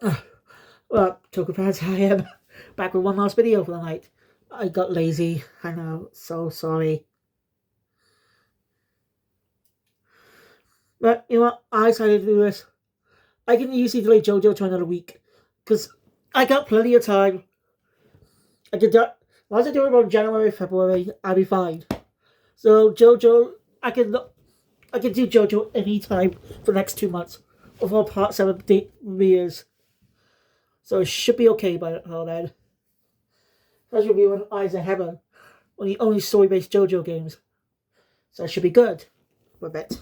Well, Toku fans, I am back with one last video for the night. I got lazy. I know, so sorry. But you know what? I decided to do this. I can easily delay JoJo to another week because I got plenty of time. I can do. As long as I do it around January, February, I'll be fine. So JoJo, I can do JoJo anytime for the next 2 months before Part 7 years. So it should be okay by then. Especially be when Eyes of Heaven, on the only story-based JoJo games. So it should be good for a bit.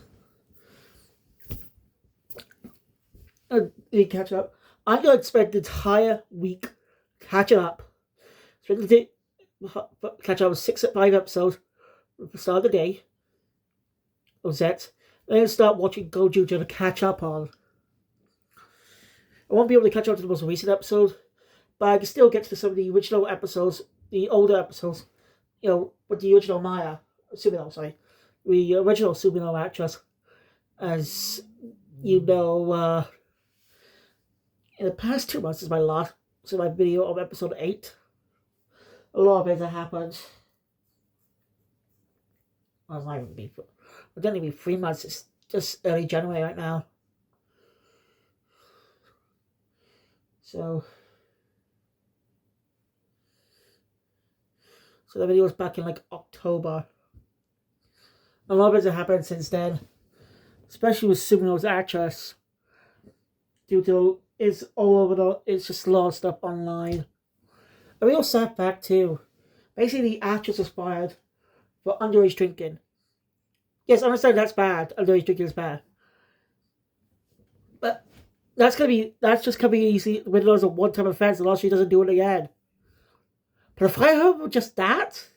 You catch up. I'm gonna spend the entire week catching up. Spend the catch up with 5 episodes at the start of the day of ZETZ. Then start watching Goju to catch up on. I won't be able to catch up to the most recent episode, but I can still get to some of the original episodes, the older episodes, with the original the original Sumino actress. As you know, in the past 2 months since my video of episode 8, a lot of things have happened. Well, it's not even it's only be 3 months. It's just early January right now. So the video was back in like October. A lot of things have happened since then, especially with Sumino's actress. Due to it's just a lot of stuff online. A real sad fact too. Basically, the actress was fired for underage drinking. Yes, I understand that's bad. Underage drinking is bad, but that's just gonna be easy when there's a one-time offense, unless she doesn't do it again. But to fire her for just that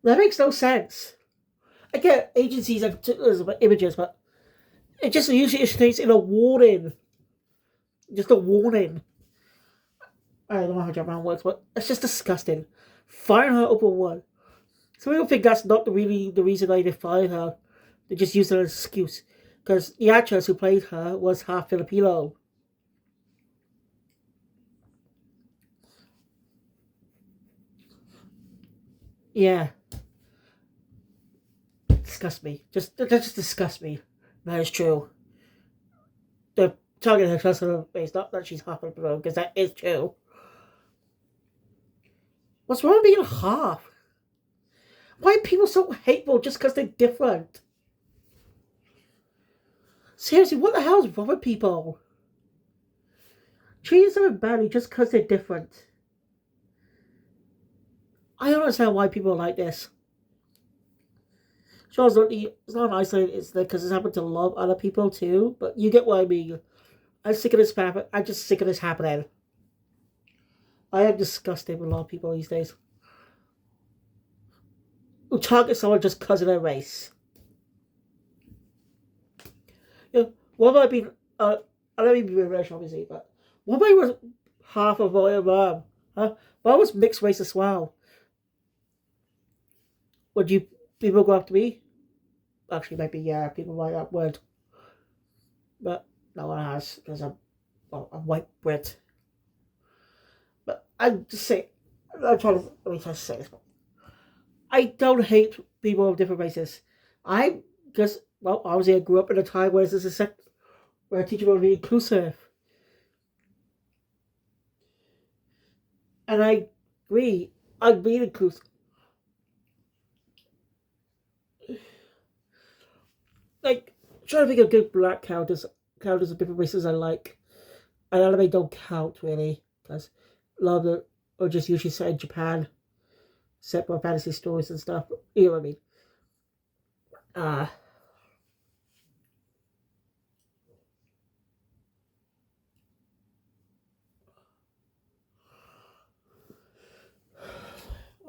makes no sense. I get agencies and images, but it just usually states in a warning. Just a warning. I don't know how Japan works, but it's just disgusting. Firing her over one. Some people think that's not really the reason why they fired her. They just used it as an excuse. Because the actress who played her was half Filipino. Yeah. Disgust me. That just disgusts me. That is true. They're targeting her because of her face, not that she's half Filipino, because that is true. What's wrong with being half? Why are people so hateful just because they're different? Seriously, what the hell is wrong with people? Treating someone badly just because they're different. I don't understand why people are like this. Sure, it's not isolated, it's because it's happened to a lot of other people too, but you get what I mean. I'm just sick of this happening. I am disgusted with a lot of people these days who target someone just because of their race. What might be, I don't mean to be racial, obviously, but what might was half of my mom? Huh? But I was mixed race as well. Would you people go after me? Actually, maybe, yeah, people might that word. But no one has, because I'm a white Brit. But I'm just saying, let me try to say this. I don't hate people of different races. Obviously I grew up in a time where teachers were really inclusive. And I agree, I'm being inclusive. Like, trying to think of good black characters of different races I like. And anime don't count, really, because a lot of them are just usually set in Japan, set by fantasy stories and stuff. You know what I mean? Uh,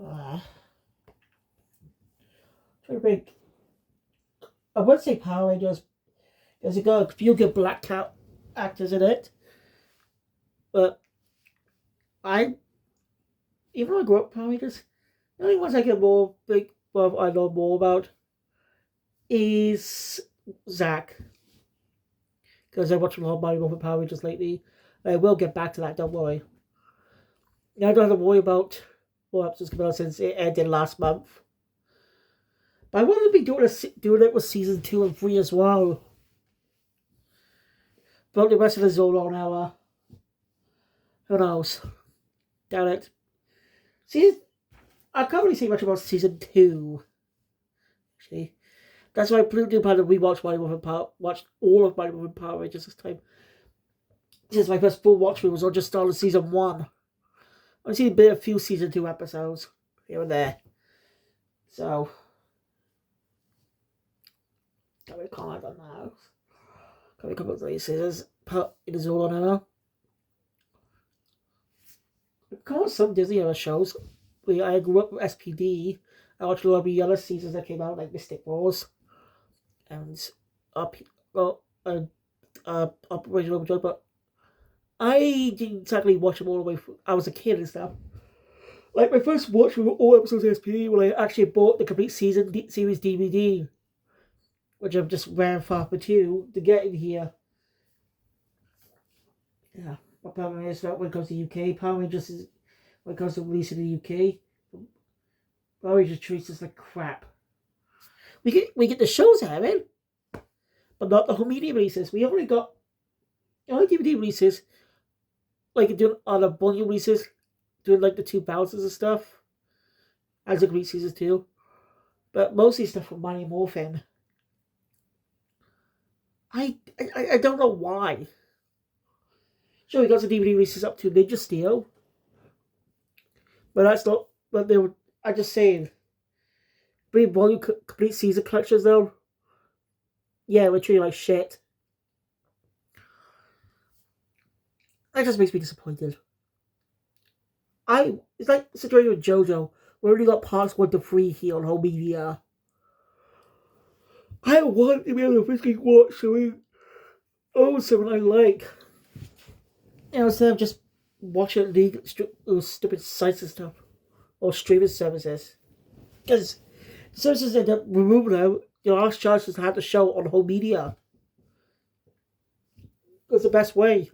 uh, trying to think. I would say Power Rangers, because it got a few good black cat actors in it. But I, even though I grew up with Power Rangers, the only ones I get I know more about is Zack. because I watched a lot of Mighty Morphin Power Rangers lately. I will get back to that, don't worry. Now I don't have to worry about what episodes coming out since it ended last month. But I want to be doing it with season 2 and 3 as well. But the rest of it is all on our. Who knows? Damn it. I can't really say much about season 2. Actually. That's why I do plan to rewatch watched all of Mighty Morphin Power Rangers this time. Since my first full watch through was on just started season 1. I've seen a few season 2 episodes here and there. So, can't really comment on that. Can't really comment on these scissors, but it is all on now. I've got some Disney era shows. I grew up with SPD. I watched a lot of the other seasons that came out, like Mystic Wars and Operation Overjoy, but I didn't exactly watch them all the way through. I was a kid and stuff. Like, my first watch were all episodes of SPD when I actually bought the complete series DVD, which I've just ran far for 2 to get in here. Yeah, but Power Rangers when it comes to UK, Power Rangers is when it comes to release in the UK. Power Rangers treats us like crap. We get the shows airing, but not the home media releases. We only got DVD releases, like doing other bundle releases, doing like the 2 balances and stuff, as a great season 2. But mostly stuff from Mighty Morphin. I don't know why. Sure, we got the DVD releases up to Ninja Steel, but that's not. But they were. I'm just saying. Bring volume complete season collections though. Yeah, we're treating like shit. That just makes me disappointed. It's like the situation with JoJo. We only got parts 1 to 3 here on home media. I want to be able to physically watch something I like. Instead of just watching those stupid sites and stuff. Or streaming services. Because services end up removing them. Your last chance is to have the show on home media. That's the best way.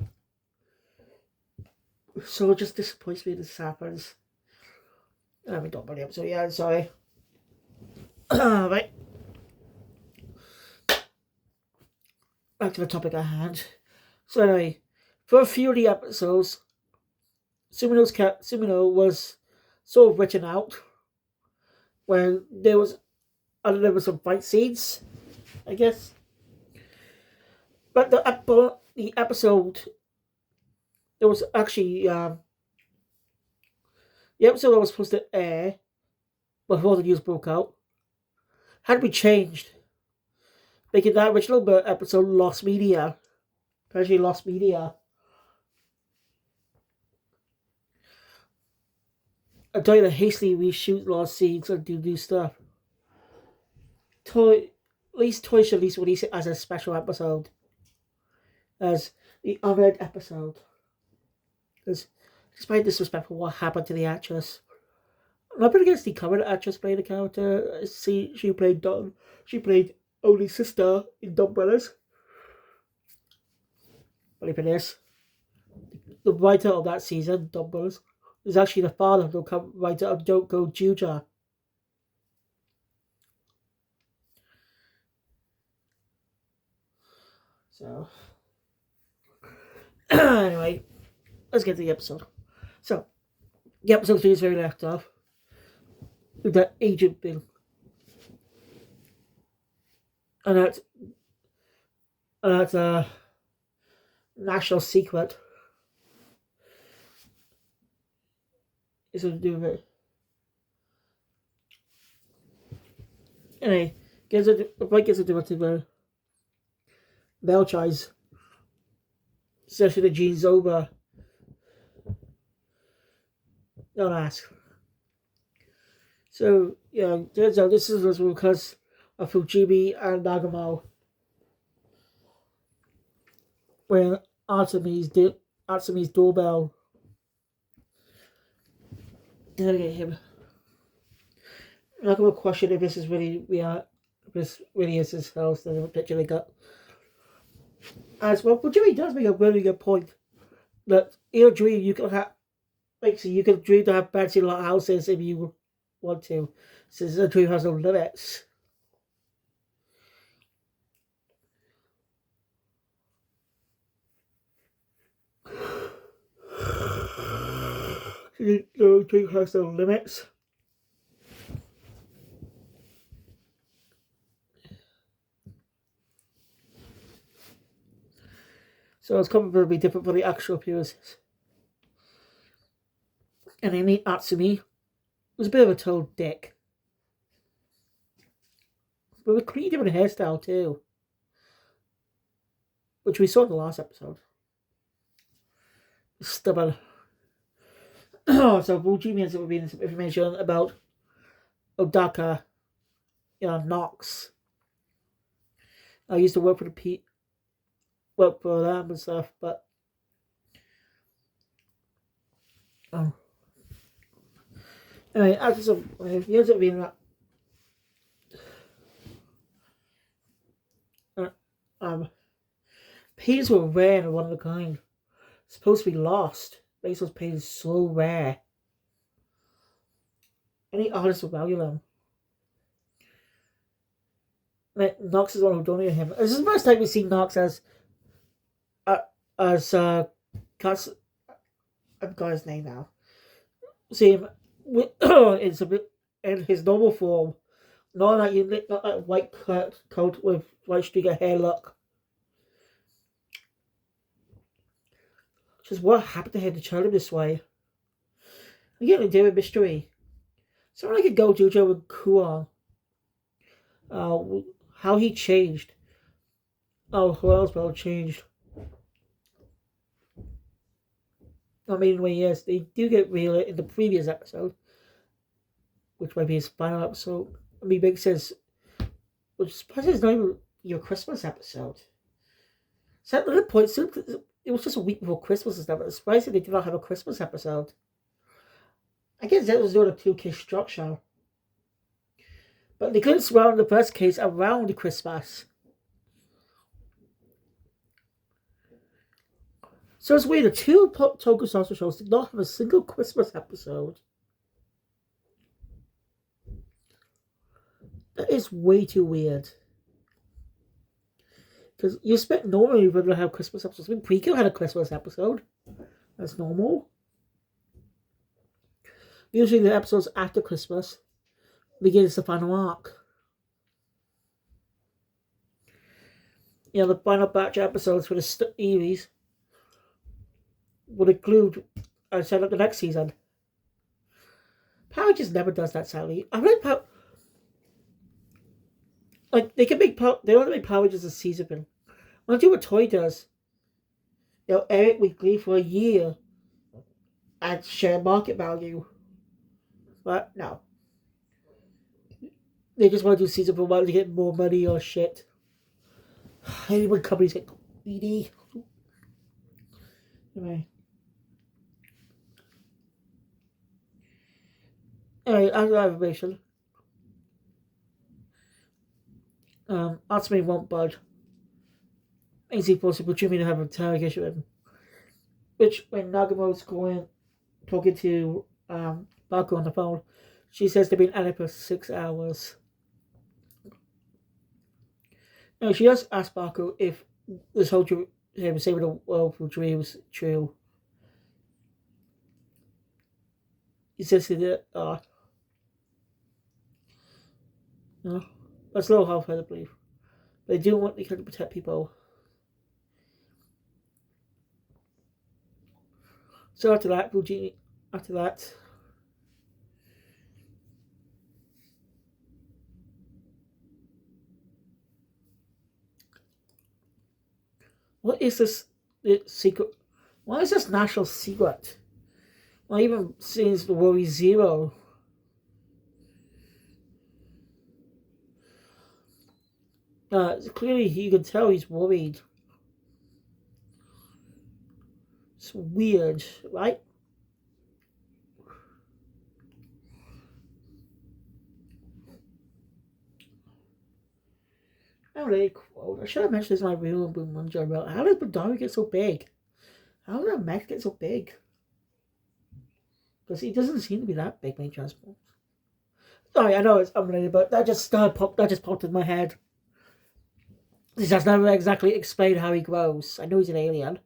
So it just disappoints me this happens. I haven't done my episode yet, I'm sorry. Right. Back to the topic at hand. So anyway, for a few of the episodes, Sumino was sort of written out when there was some fight scenes, I guess. But the episode, there was actually the episode that was supposed to air before the news broke out had to be changed, making that original episode lost media. Actually lost media. I tried to hastily reshoot lost scenes and do new stuff. Toy should at least release it as a special episode. As the unread episode. Because despite disrespectful what happened to the actress. I'm not against the current actress playing the character. She played only sister in Dumb Brothers. Believe in this. The writer of that season, Dumb Brothers, is actually the father of the writer of Don't Go Juja. So, anyway, let's get to the episode. So, the episode 3 is very left off with that agent thing. And that's a national secret. It's something to do with it. Anyway, gets to do with the bell chimes. Session of Gene's over. Don't ask. So, yeah, turns out this is because of Fujimi and Nagamo. When Artemis doorbell. Interrogate him. Nagamo question if this really is his house, the picture they got. as well. But Jimmy does make a really good point that in a dream you can have, like, so you can dream to have fancy lot houses if you want to, since the dream has no limits. The dream has no limits. So it's completely different from the actual appearances. And I mean, Atsumi was a bit of a total dick. But with a completely different hairstyle too, which we saw in the last episode. Stubborn. So Fujimi ends up revealing some information about Odaka, Knox. I used to work for work for them and stuff, but anyway, after some, he ends up being that. Paintings were rare and one of a kind. Supposed to be lost. Bezos paintings so rare. Any artist would value them. Knox is the one who donated him. This is the first time we've seen Knox as I've got his name now. See him in his normal form, not that white coat with white streak of hair look. Just what happened to him to turn him this way? Again, a David mystery. Someone like a Gojujo and Kuon. How he changed. Oh, who else well changed? I mean, well, yes, they do get real in the previous episode, which might be his final episode. I mean, Big says, which surprisingly is not even your Christmas episode. So at the point, it was just a week before Christmas and stuff, but it's surprising they did not have a Christmas episode. I guess that was doing a 2-case structure. But they couldn't surround the first case around Christmas. So it's weird, the two tokusatsu shows did not have a single Christmas episode. That is way too weird. Because you expect normally we're going to have Christmas episodes. I mean, Prequel had a Christmas episode. That's normal. Usually the episodes after Christmas begins the final arc. The final batch of episodes for the series would include and set up the next season. Power just never does that, sadly. I like Power. Like, they can make Power. They don't make Power just a season film. I'll do what Toy does. They'll air it weekly for a year and share market value. But no. They just want to do season for a while to get more money or shit. Anyone companies get greedy. Anyway, after that information, Atsumi won't budge. Easy possible Jimmy to have an interrogation with him. Which, when Nagamo's talking to Baku on the phone, she says they've been at it for 6 hours. No, she does ask Baku if this whole him saving the world from dreams true. He says he did. No, that's a little hard for her to believe. They do want to protect people. So after that, what is this secret? What is this national secret? Well, even since the Worry Zero. Clearly you can tell he's worried. It's weird, right? I don't really quote. I should have mentioned this in my review of Boom Ninja about how does Badari get so big? How did that mech get so big? Because he doesn't seem to be that big when he transforms. Sorry, I know it's unrelated, but that just popped in my head. This has never exactly explained how he grows. I know he's an alien.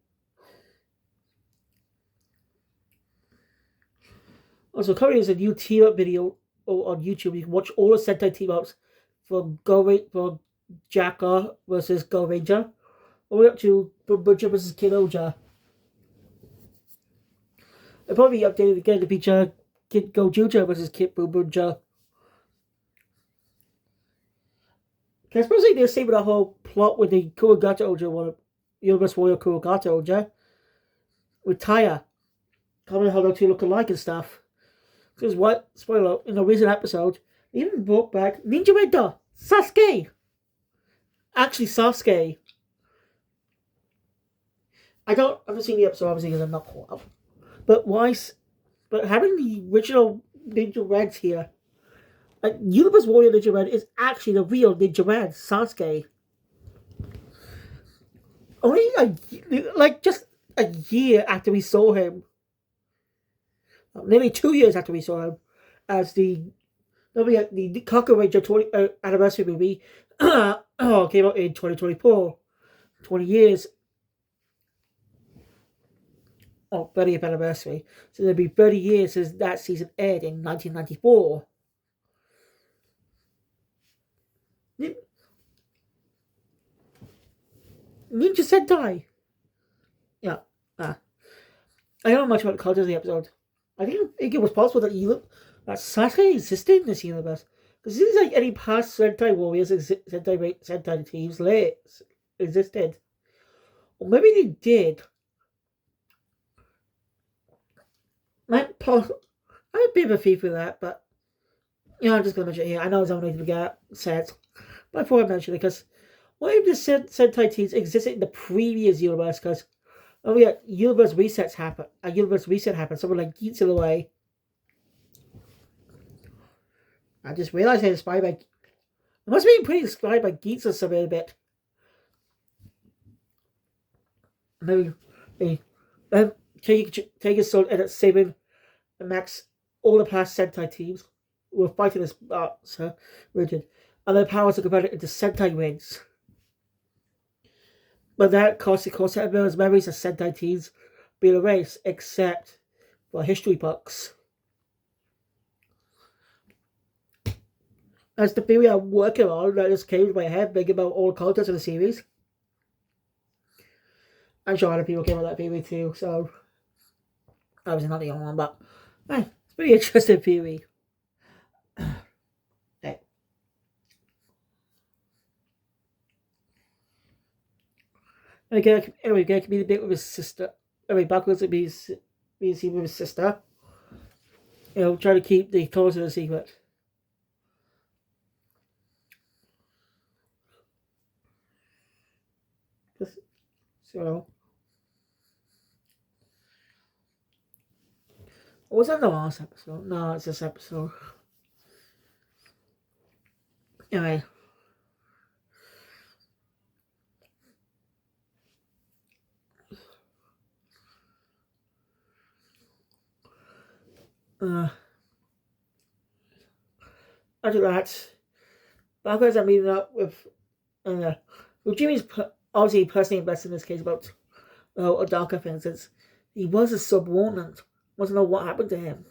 Also, currently there's a new team up video on YouTube. You can watch all the Sentai team ups from Jaka versus Go Ranger, all the way up to Butcher versus Kid Oja. They'll probably be updated again to feature Kid Go Juja versus Kid Butcher. I suppose they're saving the whole plot with the Kurogata Oja one, Universe Warrior Kurogata Oja, with Taya. Comment how those two look alike and stuff. Because what, spoiler, in a recent episode, they even brought back Ninja Red Sasuke. Actually, Sasuke. I haven't seen the episode, obviously, because I'm not caught up. But but having the original Ninja Reds here, Universe Warrior Ninja Red is actually the real Ninja Red, Sasuke. Only just a year after we saw him, nearly 2 years after we saw him, as the Kaku Ranger 20, anniversary movie came out in 2024. 20 years. 30th anniversary. So there'll be 30 years since that season aired in 1994. Ninja Sentai. Yeah. I don't know much about the content of the episode. I think it was possible that Sasuke existed in this universe. Because it seems like any past Sentai warriors, Sentai teams existed. Or maybe they did. I'm a bit of a thief with that, but I'm just going to mention it here. I know it's only to get said, but I thought I'd mention it because what if the Sentai teams existed in the previous universe? Because universe resets happen. A universe reset happens. Someone like Geets in the way. I just realized I'm inspired by. It must have been pretty inspired by Geets or something a bit. Maybe take his sword and saving Max all the past Sentai teams who were fighting this region, and their powers are converted into Sentai wings. But that cost everyone's memories of Sentai teams being erased, except for history books. That's the theory I'm working on that just came to my head, thinking about all the content of the series. I'm sure other people came up with that theory too, so obviously not the only one, but it's a pretty interesting theory. Okay. Anyway, Gary can be the bit with his sister. Backwards it means he with his sister. Trying to keep the cause of the secret. So, was that the last episode? No, it's this episode. Anyway. After that, backwards I'm meeting up with Jimmy's obviously personally invested in this case about a darker thing, since he was a subordinate. Wants to know what happened to him.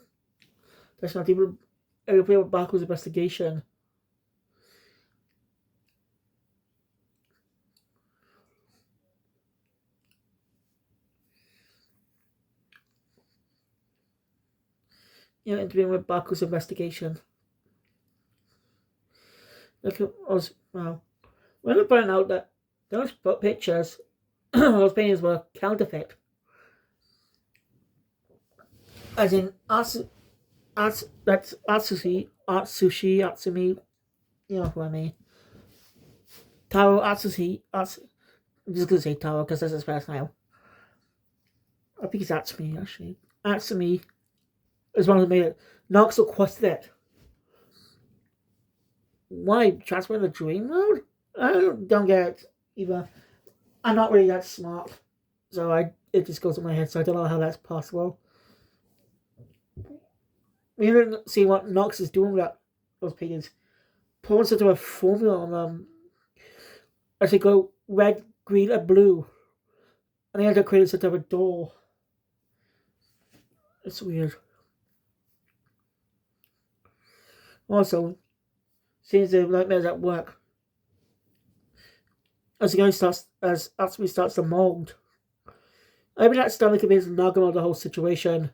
That's not even a backwards investigation. Interviewing with Baku's investigation. Look at us. Well, when I found out that those pictures, those paintings were counterfeit. As in, that's Atsushi, Atsumi, you know who I mean. Taro Atsushi, I'm just gonna say Taro because that's his first name. I think it's Atsumi, actually. Atsumi is one who made it. Nox requested it. Why? Transfer in the dream mode? I don't get it either. I'm not really that smart, so it just goes in my head. So I don't know how that's possible. We didn't see what Nox is doing with those paintings. Pulling into a formula on them. As they go red, green, and blue, and they end up creating such a door. It's weird. Also, seems the nightmares at work. As the guy starts to mold. I mean, that's Stanley could be noggin on the whole situation.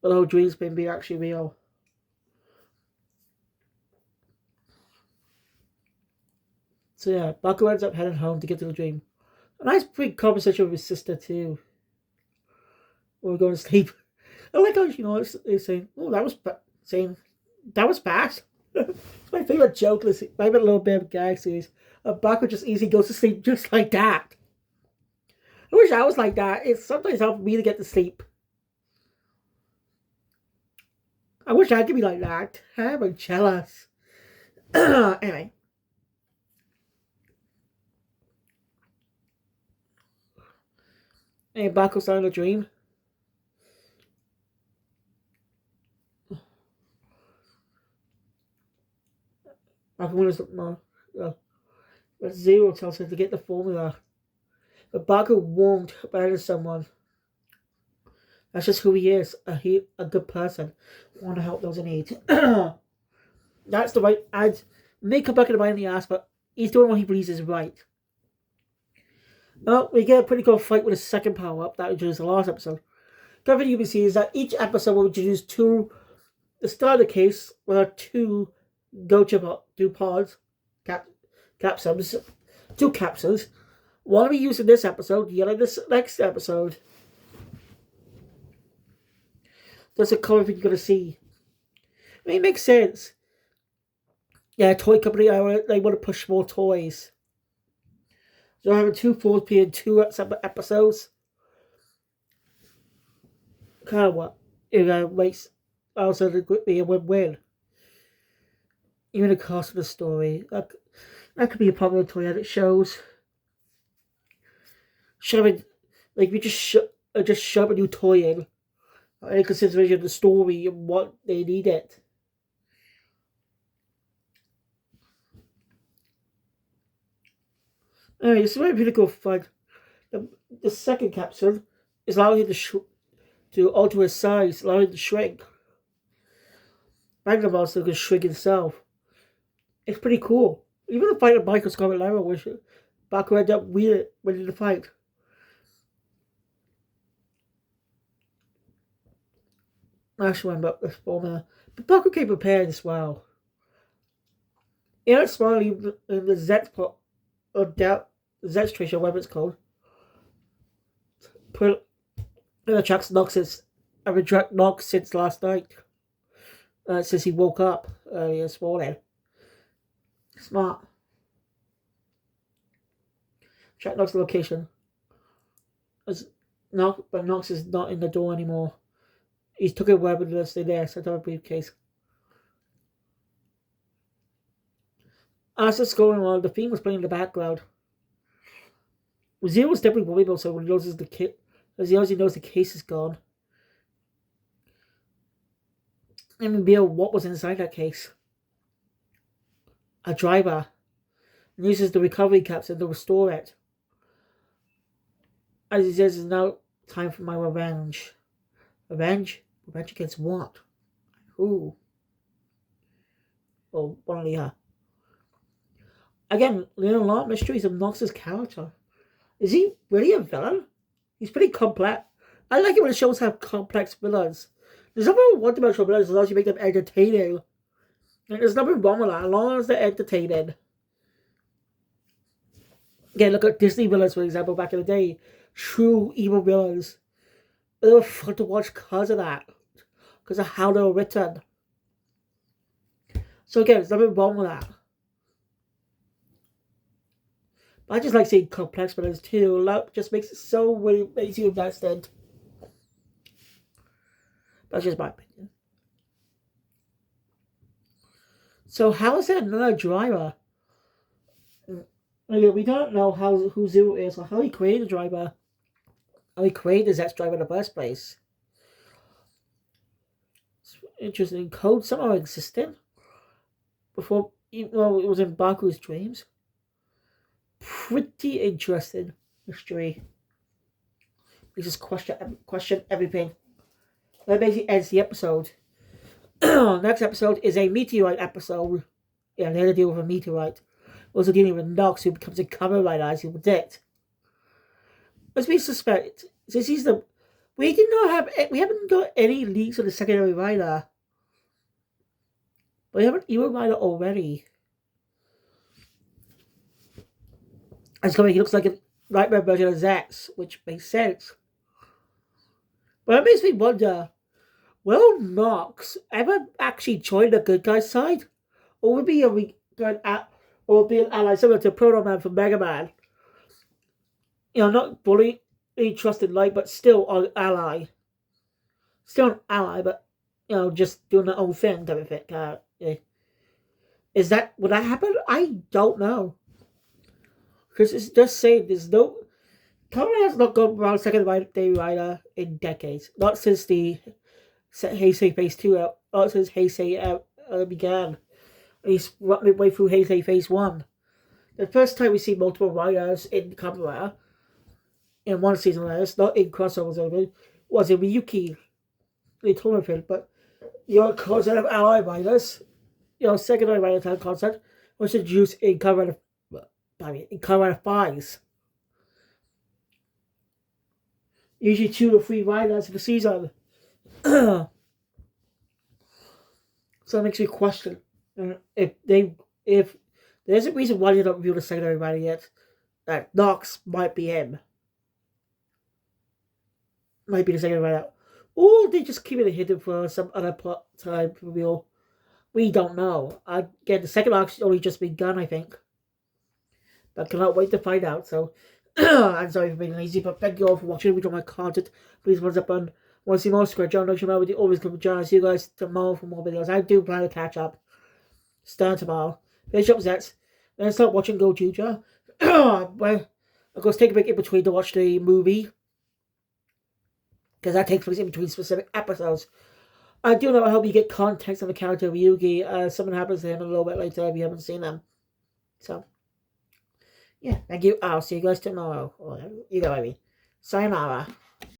The whole dream's been being actually real. So yeah, Baku ends up heading home to get to the dream. A nice big conversation with his sister too. When we're going to sleep. I like how it's saying, "Oh, that was saying that was fast." It's my favorite joke. My favorite little bit of gag series. Baku just easily goes to sleep just like that. I wish I was like that. It sometimes helps me to get to sleep. I wish I could be like that. I'm jealous. Anyway. Hey, Baku's starting a dream. Baku wants but Zero tells him to get the formula. But Baku won't abandon someone. That's just who he is. A good person. Want to help those in need. That's the right. I'd make a bucket of mind in the ass, but he's doing what he believes is right. Well, we get a pretty cool fight with a second power up that we introduced in the last episode. The other thing you can see is that each episode will introduce the start of the case, there are two pods, capsules, two capsules. One will be used in this episode, the other in this next episode. That's a cover thing you're going to see. I mean, it makes sense. Yeah, toy company, they want to push more toys. So having two 4P and two separate episodes. Kind of what? It makes also be a win-win. Even the cost of the story. That could be a problem with toy edit shows. Shoving, like, we just shove a new toy in. In consideration of the story and what they need it. Anyway, it's very pretty cool fun. The second capsule is allowing him to alter his size, allowing him to shrink. Magnum also can shrink himself. It's pretty cool. Even the fight of microscopic level, which Baku ended up winning the fight. I should remember this formula. But Baku came prepared as well. You know, smiling in the ZEZTZ pot, or ZEZTZ trace, or whatever it's called. Put the tracks I've been tracked Nox since last night. Since he woke up earlier this morning. Smart. Track Nox's location. But Nox is not in the door anymore. He's took a weapon to stay there, so I have a briefcase. As it's going on, the theme was playing in the background. Zero was definitely worried about so when he notices as he knows the case is gone. And reveal what was inside that case. A driver. And uses the recovery capsule to restore it. As he says, it's now time for my revenge. Revenge? Revenge against what? Who? Well, one of the Again, learning a lot of mysteries of Nox's character. Is he really a villain? He's pretty complex. I like it when it shows how complex villains. There's nothing wrong with one-dimensional villains as long as you make them entertaining. And there's nothing wrong with that, as long as they're entertaining. Again, look at Disney villains, for example, back in the day. True evil villains. They were fun to watch because of that. Because of how they were written. So again, there's nothing wrong with that. But I just like seeing complex villains too. That just makes it so really makes you invested. That's just my opinion. So how is there another driver? Again, we don't know who Zero is or how he created the driver. How he created the ZEZTZ driver in the first place. It's interesting. Code somehow existed before, even though it was in Baku's dreams. Pretty interesting mystery. We just question everything. That basically ends the episode. Next episode is a meteorite episode. Yeah, they had to deal with a meteorite. Also dealing with Nox, who becomes a Kamen Rider, as you predict. As we suspect, this is the we haven't got any leaks of the secondary rider. But we have an Evo rider already. It's coming. He looks like a nightmare version of Zax, which makes sense. But it makes me wonder: will Nox ever actually join the good guy's side, or would be or be an ally similar to Proto Man from Mega Man? Not fully trusted Light, but still an ally. Still an ally, but just doing their own thing type of thing. Would that happen? I don't know. Because it's just saying there's no Kamen has not gone around second day rider in decades. Not since the Heisei Phase 2 not since Heisei began. He's midway through Heisei Phase 1. The first time we see multiple riders in Kamen in one season, not in crossovers only, was in Miyuki, the tournament, but concept of ally riders, secondary rider time concept was introduced in Kamen Fives. Usually 2 or 3 riders in the season. So that makes me question if there's a reason why they don't reveal the secondary rider yet, that Nox might be him. Might be the secondary rider. Or they just keep it hidden for some other plot time reveal. We don't know. Again, the second arc's only just begun, I think. But cannot wait to find out. So, I'm sorry for being lazy, but thank you all for watching. If you enjoy my content, please thumbs up and want to see more Square John Notion with you always come to join. I'll see you guys tomorrow for more videos. I do plan to catch up. Start tomorrow. Finish up Zets. Then start watching Go Juja. Well, of course, take a break in between to watch the movie. Because that takes place in between specific episodes. I do know I hope you get context on the character of Yugi. Something happens to him a little bit later if you haven't seen him. So, yeah, thank you. I'll see you guys tomorrow. You know what I mean. Sayonara.